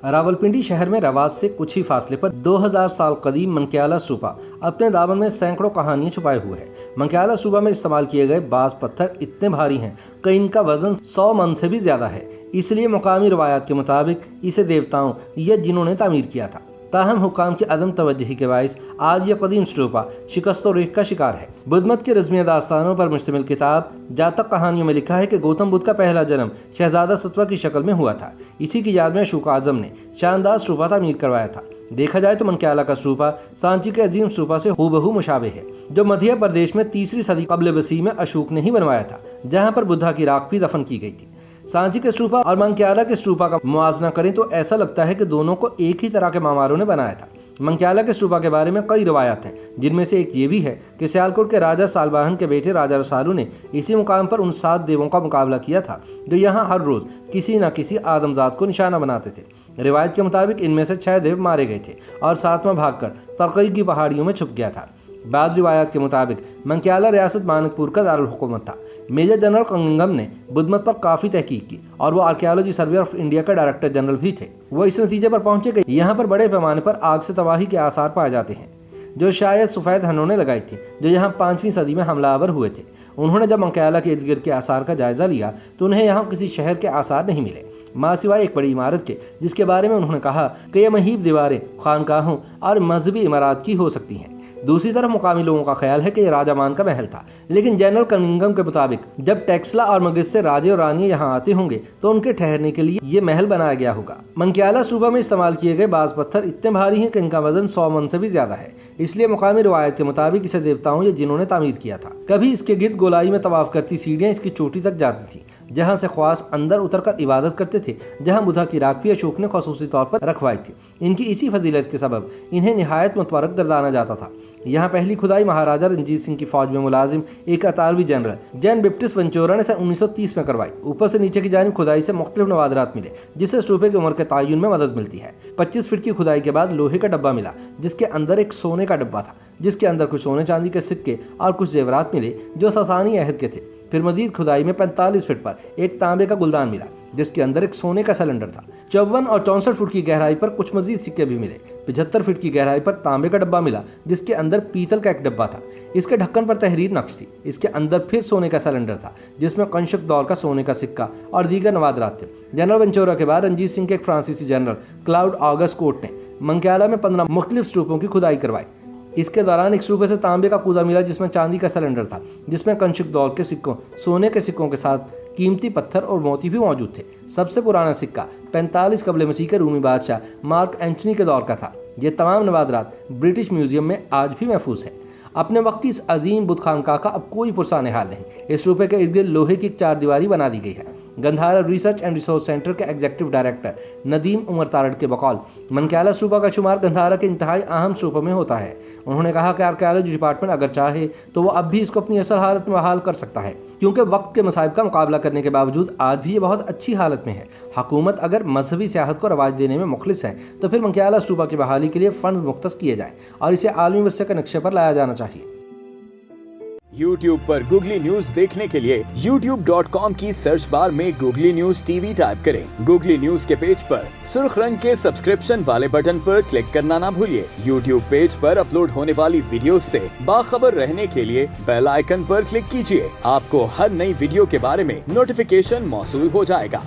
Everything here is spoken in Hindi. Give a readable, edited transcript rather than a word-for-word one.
रावलपिंडी शहर में रवास से कुछ ही फासले पर 2000 साल कदीम मनक्याला स्तूपा अपने दामन में सैकड़ों कहानियां छुपाए हुए है। मनक्याला स्तूपा में इस्तेमाल किए गए बास पत्थर इतने भारी हैं कि इनका वजन 100 मन से भी ज्यादा है। इसलिए मुकामी रवायात के मुताबिक इसे देवताओं या जिन्हों ने तामीर किया था। ताहम हुकाम की अदम तवज्जुही के बाइस आज यह कदीम स्तूपा शिकस्त और रेख का शिकार है। बुद्ध मत के रज़्मिया दास्तानों पर मुश्तमिल किताब जातक कहानियों में लिखा है कि गौतम बुद्ध का पहला जन्म शहजादा सत्वा की शक्ल में हुआ था। इसी की याद में अशोक आजम ने शानदार स्तूपा तामीर करवाया था। देखा जाए तो मनक्याला का स्तूपा सांची के अजीम स्तूपा से हूबहू मुशाबे है, जो मध्य प्रदेश में 3री सदी कब्ल वसी में अशोक ने ही बनवाया था, जहाँ पर बुद्धा की राख भी दफन की गई थी। सांची के स्तूपा और मनक्याला के स्तूपा का मुआवजा करें तो ऐसा लगता है कि दोनों को एक ही तरह के मामारों ने बनाया था। मनक्याला के स्तूपा के बारे में कई रवायत हैं, जिनमें से एक ये भी है कि सियालकोट के राजा सालवाहन के बेटे राजा रसालू ने इसी मुकाम पर उन 7 देवों का मुकाबला किया था, जो यहाँ हर रोज किसी न किसी आदमजात को निशाना बनाते थे। रिवायत के मुताबिक इनमें से 6 देव मारे गए थे और 7वां भागकर तरकई की पहाड़ियों में छुप गया था। बाज़ रिवायात के मुताबिक मनक्याला रियासत मानकपुर का दारुल हुकूमत था। मेजर जनरल कंगम ने बुद्ध मत पर काफ़ी तहकीक की और वो आर्कियोलॉजी सर्वे ऑफ इंडिया का डायरेक्टर जनरल भी थे। वो इस नतीजे पर पहुंचे कि यहाँ पर बड़े पैमाने पर आग से तबाही के आसार पाए जाते हैं, जो शायद सफ़ेद हनों ने लगाई थी, जो यहाँ 5वीं सदी में हमलावर हुए थे। उन्होंने जब मनक्याला के इर्द गिर्द के आसार का जायजा लिया तो उन्हें यहाँ किसी शहर के आसार नहीं मिले, माँ सिवाय एक बड़ी इमारत के, जिसके बारे में उन्होंने कहा कि यह महीब दीवारें खानकाहों और मजहबी इमारत की हो सकती हैं। दूसरी तरफ मुकामी लोगों का ख्याल है कि यह राजा मान का महल था, लेकिन जनरल कनिंगम के मुताबिक जब टेक्सला और मगिध से राजे और रानियां यहाँ आते होंगे तो उनके ठहरने के लिए ये महल बनाया गया होगा। मनक्याला स्तूपा में इस्तेमाल किए गए बाज पत्थर इतने भारी हैं कि इनका वजन 100 मन से भी ज्यादा है। इसलिए मुकामी रवायत के मुताबिक इसे देवताओं या जिन्होंने तामीर किया था। कभी इसके गिर्द गोलाई में तवाफ करती सीढ़ियां इसकी चोटी तक जाती थी, जहाँ से ख्वास अंदर उतरकर इबादत करते थे, जहाँ बुद्धा की राख भी अशोक ने खसूसी तौर पर रखवाई थी। इनकी इसी फजीलत के सबब इन्हें निहायत मुतबरक गर्दाना जाता था। यहाँ पहली खुदाई महाराजा रणजीत सिंह की फौज में मुलाजिम एक 18वीं जनरल जैन बैप्टिस्ट वेंचुरा ने 1930 में करवाई। ऊपर से नीचे की जानिब खुदाई से मुख्तलिफ नवादरात मिले, जिससे स्तूपे की उम्र के तायुन में मदद मिलती है। 25 फीट की खुदाई के बाद लोहे का डब्बा मिला, जिसके अंदर एक सोने का डब्बा था, जिसके अंदर कुछ सोने चांदी के सिक्के और कुछ जेवरात मिले जो सासानी अहद के थे। फिर मजीद खुदाई में 45 फीट पर एक तांबे का गुलदान मिला, जिसके अंदर एक सोने का सिलेंडर था। 54 और 64 फुट की गहराई पर कुछ मजीद सिक्के भी मिले। 75 फीट की गहराई पर तांबे का डब्बा मिला, जिसके अंदर पीतल का एक डब्बा था। इसके ढक्कन पर तहरीर नक्श थी। इसके अंदर फिर सोने का सिलेंडर था, जिसमें कंशक दौर का सोने का सिक्का और दीगर नवादरात थे। जनरल वेंचुरा के बाद रणजीत सिंह के एक फ्रांसीसी जनरल क्लाउड ऑगस्ट कोर्ट ने मनक्याला में 15 मुख्तलिफ स्तूपों की खुदाई करवाई। इसके दौरान एक स्तूपे से तांबे का कूदा मिला, जिसमें चांदी का सिलेंडर था, जिसमें कंशक दौर के सिक्कों, सोने के सिक्कों के साथ कीमती पत्थर और मोती भी मौजूद थे। सबसे पुराना सिक्का 45 कब्ल मसीह के रूमी बादशाह मार्क एंटनी के दौर का था। ये तमाम नवादरात ब्रिटिश म्यूजियम में आज भी महफूज है। अपने वक्त की इस अजीम बुद्ध खानकाह का अब कोई पुरसाने हाल नहीं। इस स्तूपे के इर्द गिर्द लोहे की 4 दीवारी बना दी गई है। Gandhara research and resource centre के एग्जीक्यूटिव डायरेक्टर नदीम उमर तारड़ के बकौल मनक्याला स्तूपा का शुमार गंधारा के इंतहाई अहम स्तूपों में होता है। उन्होंने कहा कि आर्कियोलॉजी डिपार्टमेंट अगर चाहे तो वो अब भी इसको अपनी असल हालत में बहाल कर सकता है, क्योंकि वक्त के मसाइब का मुकाबला करने के बावजूद आज भी ये बहुत अच्छी हालत में है। हुकूमत अगर मजहबी सियाहत को रवाज देने में मुखलिस है तो फिर मनक्याला स्तूपा की बहाली के लिए फंड मुख्तस किए जाए और इसे आलमी विरसे के नक्शे पर लाया जाना चाहिए। YouTube पर गूगली न्यूज देखने के लिए youtube.com की सर्च बार में गूगली न्यूज टीवी टाइप करें। गूगली न्यूज के पेज पर सुर्ख रंग के सब्सक्रिप्शन वाले बटन पर क्लिक करना ना भूलिए। YouTube पेज पर अपलोड होने वाली वीडियोस से बाखबर रहने के लिए बेल आइकन पर क्लिक कीजिए। आपको हर नई वीडियो के बारे में नोटिफिकेशन मौसूल हो जाएगा।